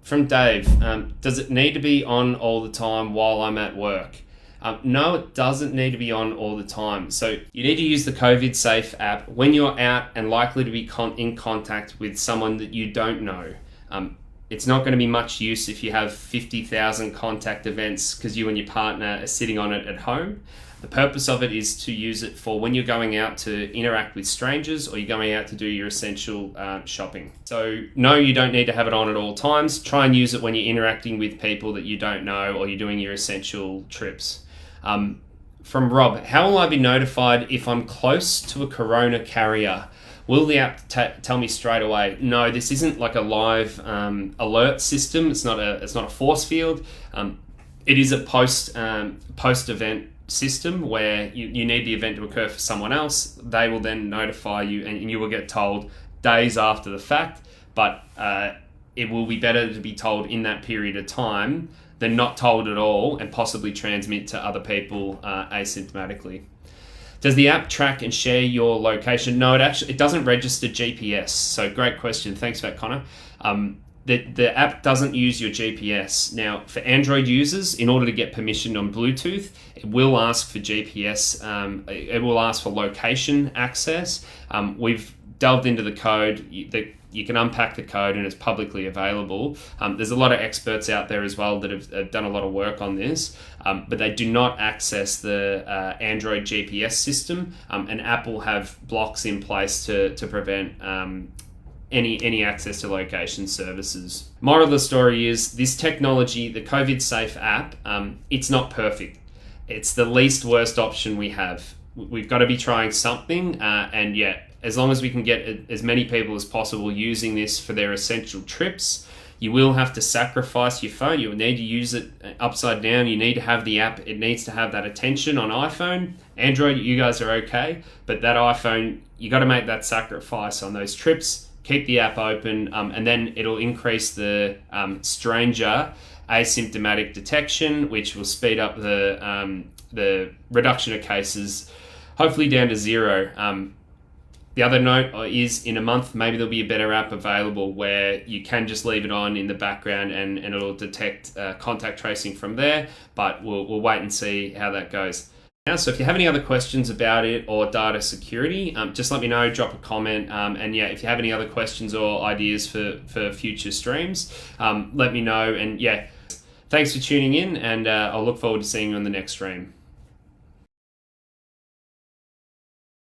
From Dave, does it need to be on all the time while I'm at work? No, it doesn't need to be on all the time. So you need to use the COVID Safe app when you're out and likely to be in contact with someone that you don't know. It's not going to be much use if you have 50,000 contact events because you and your partner are sitting on it at home. The purpose of it is to use it for when you're going out to interact with strangers or you're going out to do your essential shopping. So no, you don't need to have it on at all times. Try and use it when you're interacting with people that you don't know or you're doing your essential trips. From Rob, how will I be notified if I'm close to a corona carrier? Will the app tell me straight away? No, this isn't like a live alert system. It's not a force field. It is a post event system where you need the event to occur for someone else. They will then notify you, and you will get told days after the fact. But it will be better to be told in that period of time than not told at all and possibly transmit to other people asymptomatically. Does the app track and share your location? No, it doesn't register GPS. So great question. Thanks for that, Connor. The app doesn't use your GPS. Now, for Android users, in order to get permission on Bluetooth, it will ask for GPS. It will ask for location access. We've delved into the code. You can unpack the code and it's publicly available. There's a lot of experts out there as well that have done a lot of work on this, but they do not access the Android GPS system, and Apple have blocks in place to prevent any access to location services. Moral of the story is this technology, the COVID Safe app, it's not perfect. It's the least worst option we have. We've got to be trying something, and yet, as long as we can get as many people as possible using this for their essential trips, you will have to sacrifice your phone. You'll need to use it upside down. You need to have the app. It needs to have that attention on iPhone. Android, you guys are okay, but that iPhone, you got to make that sacrifice on those trips. Keep the app open, and then it'll increase the stranger asymptomatic detection, which will speed up the reduction of cases, hopefully down to zero. The other note is in a month, maybe there'll be a better app available where you can just leave it on in the background and it'll detect contact tracing from there, but we'll wait and see how that goes. Now, so if you have any other questions about it or data security, just let me know, drop a comment, and yeah, if you have any other questions or ideas for future streams, let me know, and yeah, thanks for tuning in, and I'll look forward to seeing you on the next stream.